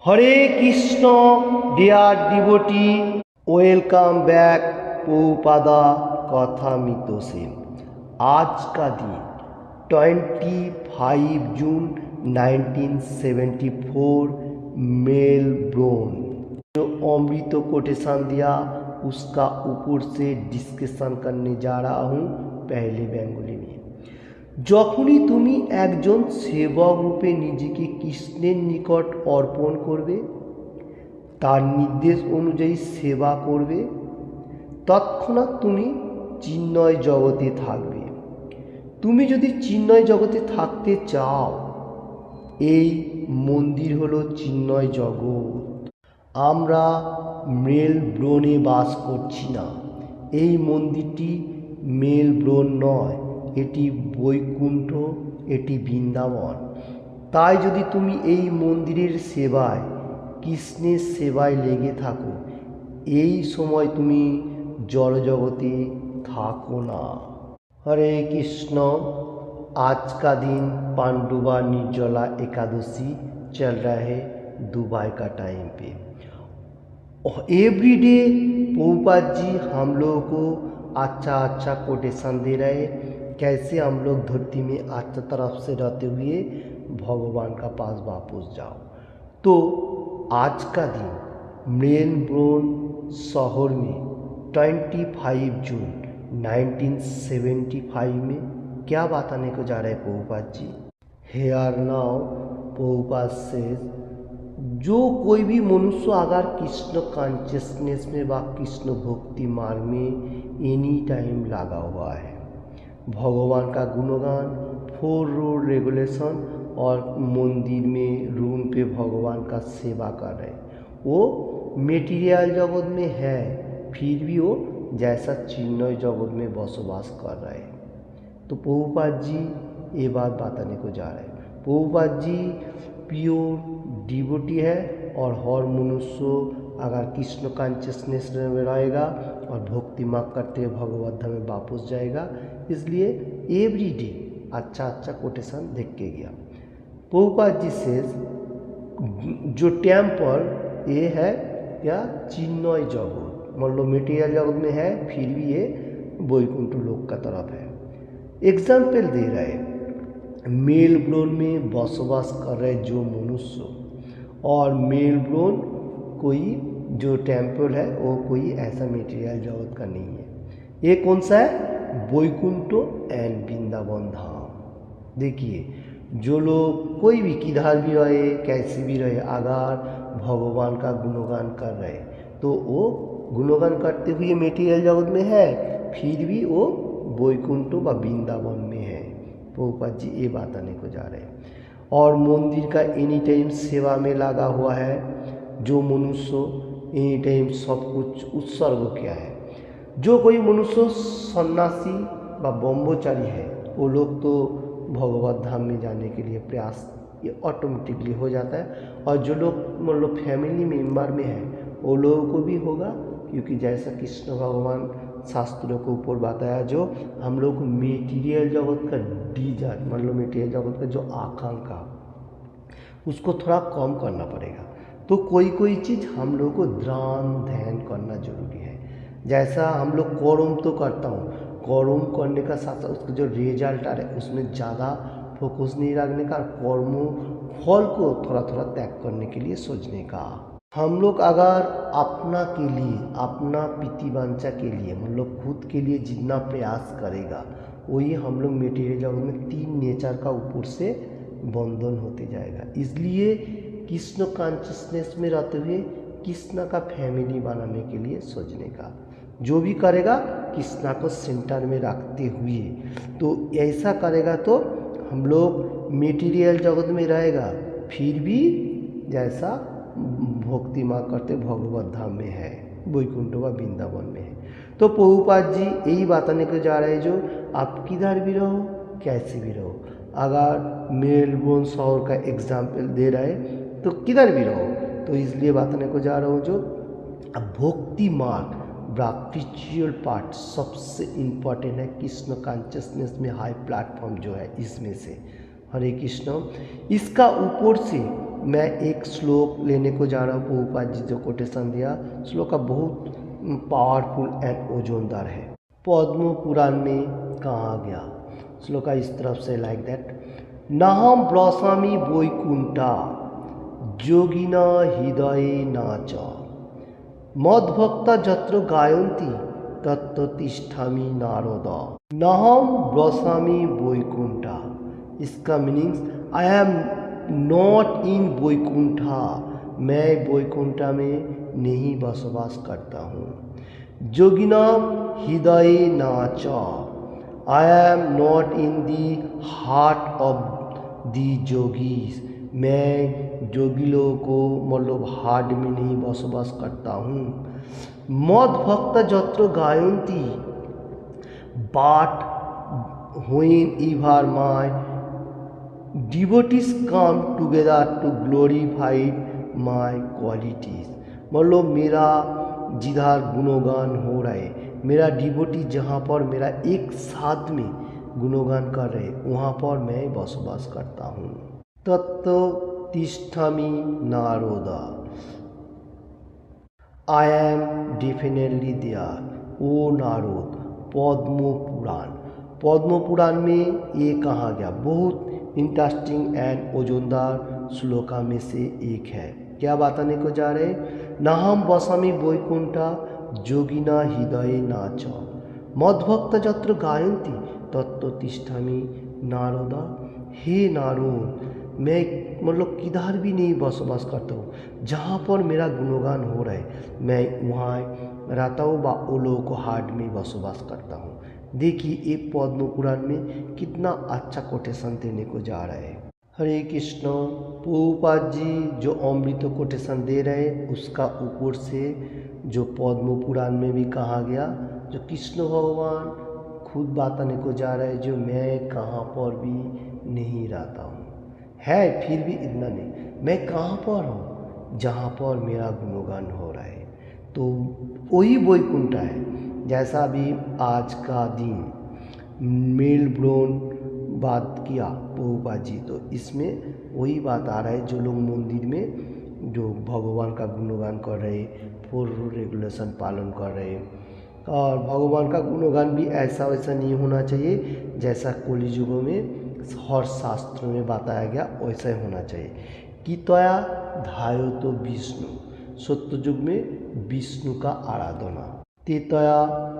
হরে Krishna dear devotee, welcome back Prabhupada कथामृत से। आज का दिन 25 जून 1974 मेलबोर्न। जो अमृत कोटेशन दिया उसका ऊपर से डिस्कशन करने जा रहा हूँ पहले बेंगली में। যখনই তুমি একজন সেবক রূপে নিজেকে কৃষ্ণের নিকট অর্পণ করবে, তার নির্দেশ অনুযায়ী সেবা করবে, তৎক্ষণাৎ তুমি চিন্ময় জগতে থাকবে। তুমি যদি চিন্ময় জগতে থাকতে চাও, এই মন্দির হলো চিন্ময় জগৎ। আমরা মেলবোর্নে বাস করছি না। এই মন্দিরটি মেলবোর্ন নয়, এটি বৈকুণ্ঠ, এটি বৃন্দাবন। তাই যদি তুমি এই মন্দিরের সেবায়, কৃষ্ণের সেবায় লেগে থাকো, এই সময় তুমি জড়জগতে থাকো না। हरे कृष्ण। आज का दिन पांडुबा निर्जला एकादशी चल रहा है दुबई का टाइम पे। एवरी डे प्रभुपाद जी हम लोगों को अच्छा कोटेशन दे रहे हैं, कैसे हम लोग धरती में अच्छा तरफ से रहते हुए भगवान का पास वापस जाओ। तो आज का दिन मेलबोर्न शहर में 25 जून 1975 में क्या बताने को जा रहे हैं प्रभुपाद जी। हेयर नाउ प्रभुपाद से, जो कोई भी मनुष्य अगर कृष्ण कॉन्शियसनेस में व कृष्ण भक्ति मार्ग में एनी टाइम लगा हुआ है, भगवान का गुणगान, 4 रूल रेगुलेशन और मंदिर में रूम पे भगवान का सेवा कर रहे, वो मेटीरियल जगत में है, फिर भी वो जैसा चिन्मय जगत में बसवास कर रहे हैं। तो प्रभुपाद जी ये बात बताने को जा रहे हैं। प्रभुपाद जी प्योर डिवोटी है और हर मनुष्य अगर कृष्ण कॉन्शियसनेस में रहेगा और भक्ति मार्ग करते हुए भगवत धाम में वापस जाएगा, इसलिए एवरी डे अच्छा कोटेशन देख के गया। प्रभुपाद जी से जो टेम्पल ये है या चिन्मय जगत, मतलब मेटीरियल जगत में है, फिर भी ये वैकुंठ लोक का तरफ है। एग्जाम्पल दे रहे, मेलबोर्न में बसवास कर रहे जो मनुष्य, और मेलबोर्न कोई जो टेम्पल है वो कोई ऐसा मेटीरियल जगत का नहीं है। ये कौन सा है? वैकुंठ एंड वृंदावन धाम। देखिए, जो लोग कोई भी किधर भी रहे, कैसे भी रहे, अगर भगवान का गुणगान कर रहे, तो वो गुणगान करते हुए मेटीरियल जगत में है, फिर भी वो वैकुंठ व वृंदावन में है। प्रभुपाद जी ये बताने को जा रहे हैं। और मंदिर का एनी टाइम सेवा में लगा हुआ है जो मनुष्य, एनी टाइम सब कुछ उत्सर्ग किया है। जो कोई मनुष्य सन्यासी व ब्रह्मचारी है, वो लोग तो भगवत धाम में जाने के लिए प्रयास ये ऑटोमेटिकली हो जाता है, और जो लोग मतलब फैमिली मेम्बर में है वो लोगों को भी होगा, क्योंकि जैसा कृष्ण भगवान शास्त्रों के ऊपर बताया, जो हम लोग मेटीरियल जगत का डिजायर, मतलब मेटीरियल जगत का जो आकांक्षा, उसको थोड़ा कम करना पड़ेगा। तो कोई चीज़ हम लोग को ध्यान करना जरूरी है। जैसा हम लोग कर्म तो करता हूँ, कर्म करने का साथ साथ उसका जो रिजल्ट आ रहा है उसमें ज़्यादा फोकस नहीं रखने का, कर्म फल को थोड़ा त्याग करने के लिए सोचने का। हम लोग अगर अपना के लिए, अपना प्रीतिवांछा के लिए, मतलब खुद के लिए जितना प्रयास करेगा, वही हम लोग मेटीरियल जगत में 3 नेचर का ऊपर से बंधन होते जाएगा। इसलिए कृष्ण कॉन्शियसनेस में रहते हुए कृष्ण का फैमिली बनाने के लिए सोचने का, जो भी करेगा कृष्ण को सेंटर में रखते हुए, तो ऐसा करेगा तो हम लोग मेटीरियल जगत में रहेगा, फिर भी जैसा भक्ति माँ करते भगवत धाम में है, वैकुंठ व वृंदावन में है। तो प्रभुपाद जी यही बताने को जा रहे हैं, जो आप किधर भी रहो, कैसे भी रहो, अगर मेलबोर्न शहर का एग्जाम्पल दे रहे तो किधर भी रहो, तो इसलिए बताने को जा रहा हूँ जो भक्ति मार्ग स्पिरिचुअल पार्ट सबसे इम्पोर्टेंट है कृष्ण कॉन्शियसनेस में हाई प्लेटफॉर्म जो है इसमें से। हरे कृष्ण। इसका ऊपर से मैं एक श्लोक लेने को जा रहा हूँ। प्रभुपाद जी जो कोटेशन दिया श्लोक का बहुत पावरफुल एंड ओजोनदार है। पद्म पुराण में कहा गया श्लोक का इस तरफ से लाइक दैट, नाहम ब्रसामि वैकुंठा योगिना हृदये नाच मद्भक्ता जत्र गायन्ति तत्र तिष्ठामि नारद। नाहम ब्रसामि वैकुंठा, इसका meanings I am not in Vaikuntha, मैं वैकुंठा में नहीं बसवास करता हूँ। योगिना हृदये नाच, I am not in the heart of the yogis, मैं योगी लोगों को मतलब हार्ट में नहीं बसवास करता हूँ। मद भक्त जत्र गायन्ति, but whenever my devotees come together to glorify my qualities, मतलब मेरा जिधर गुणगान हो रहा है, मेरा डिवोटी जहाँ पर मेरा एक साथ में गुणगान कर रहे वहाँ पर मैं बसवास करता हूँ। तत्व तिष्ठामि Narada, I am definitely there ओ नारद। पद्म पुराण, पद्म पुराण में ये कहा गया बहुत इंटरेस्टिंग एंड ओजोनदार श्लोका में से एक है। क्या बताने को जा रहे, नाहम बसामि वैकुंठा योगिना हृदये नाच मद्भक्त जत्र गायन्ति तत्व तिष्ठामि नारदा। हे नारद, मैं मतलब किधर भी नहीं बसवास करता हूँ, जहाँ पर मेरा गुणगान हो रहा है मैं वहाँ रहता हूँ व वो लोगों को हार्ट में बसवास करता हूँ। देखिए एक पद्म पुराण में कितना अच्छा कोटेशन देने को जा रहा है। हरे कृष्ण। प्रभुपाद जी जो अमृत कोटेशन दे रहे हैं उसका ऊपर से जो पद्म पुराण में भी कहा गया, जो कृष्ण भगवान खुद बताने को जा रहा है, जो मैं कहाँ पर भी नहीं रहता हूँ है, फिर भी इतना नहीं, मैं कहाँ पर हूँ जहाँ पर मेरा गुणगान हो रहा है, तो वही वैकुंठ है। जैसा अभी आज का दिन मेलबोर्न बात किया प्रभुपाद जी, तो इसमें वही बात आ रहा है, जो लोग मंदिर में जो भगवान का गुणगान कर रहे, फॉर रेगुलेशन पालन कर रहे, और भगवान का गुणगान भी ऐसा वैसा नहीं होना चाहिए जैसा कलि युगों में हर शास्त्र में बताया गया वैसा ही होना चाहिए। कि तया धायो तो विष्णु, सत्य युग में विष्णु का आराधना, तेतया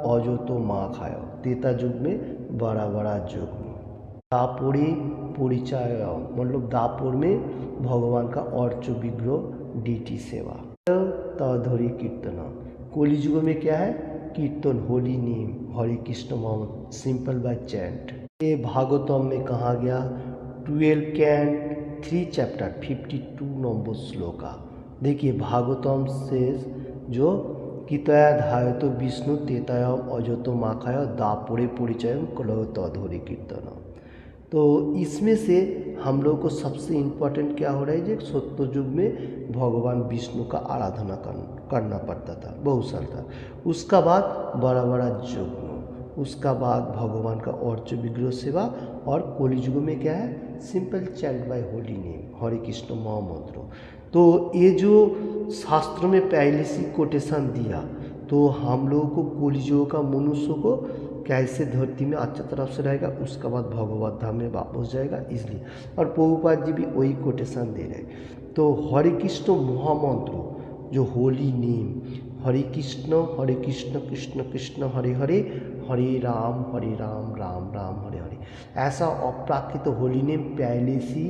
अजो तो माँ खायो, त्रेता युग में बड़ा बड़ा युग में, दापुरी परिचय मतलब दापुर में भगवान का अर्च विग्रह डीटी सेवा, तधरी कीर्तन, कलि युग में क्या है kirtan, holy name, Hare Krishna Mohammad, simple by chant. ये भागवतम में कहा गया 12 कैंट 3 चैप्टर 52 नंबर श्लोका। देखिए भागवतम से जो कितया धाय तो विष्णु तेतया अजतो माखाय दापुरे परिचय कलो तधोरी कीर्तन। तो इसमें से हम लोग को सबसे इम्पोर्टेंट क्या हो रहा है, जो सत्य युग में भगवान विष्णु का आराधना करना पड़ता था, बहुत साल था। उसका बाद बड़ा बड़ा युग, उसका बाद भगवान का अर्च विग्रह सेवा, और कलि युग में क्या है simple chant by holy name, Hare Krishna महामंत्र। तो ये जो शास्त्र में पहले से कोटेशन दिया, तो हम लोगों को कलि युग का मनुष्य को कैसे धरती में अच्छा तरफ से रहेगा, उसका बाद भगवत धाम में वापस जाएगा, इसलिए। और प्रभुपाद जी भी वही कोटेशन दे रहे। तो हरे कृष्ण महामंत्र जो होली नेम, हरे कृष्ण कृष्ण कृष्ण हरे हरे, हरे राम राम राम हरे हरे, ऐसा अपराकृत होली नेम पहले से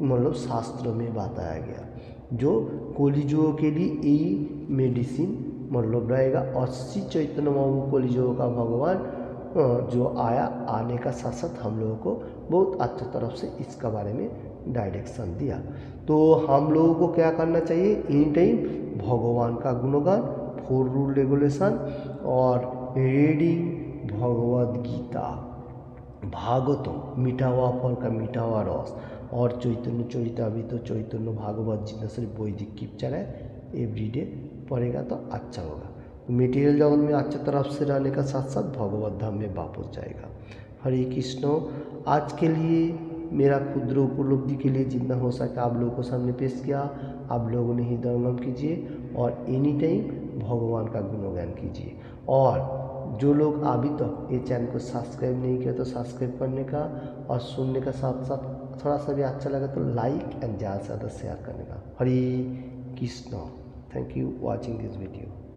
मतलब शास्त्र में बताया गया, जो कलि युग के लिए ये मेडिसिन मतलब रहेगा। 80 चैतन्य महाप्रभु कलि युग का भगवान जो आया, आने का साथ साथ हम लोगों को बहुत अच्छी तरफ से इसका बारे में डायरेक्शन दिया। तो हम लोगों को क्या करना चाहिए, एनी टाइम भगवान का गुणगान, फॉर रूल रेगुलेशन, और रीडिंग भगवद गीता, भागवतम मीठा हुआ फल का मीठा हुआ रस, और चैतन्य चरितामृत, चैतन्य भागवत जितना सिर्फ वैदिक कीर्तन है एवरीडे पढ़ेगा तो अच्छा होगा। मटेरियल जगत में अच्छे तरफ से रहने का साथ साथ भगवत धाम में वापस जाएगा। हरे कृष्ण। आज के लिए मेरा क्षुद्र उपलब्धि के लिए जितना हो सका आप लोगों को सामने पेश किया। आप लोगों ने हृदय नम कीजिए और एनी टाइम भगवान का गुणगान कीजिए। और जो लोग अभी तक ये चैनल को सब्सक्राइब नहीं किया तो सब्सक्राइब करने का, और सुनने का साथ साथ थोड़ा सा भी अच्छा लगा तो लाइक एंड ज़्यादा से ज़्यादा शेयर करने का। Hare Krishna. Thank you watching this video.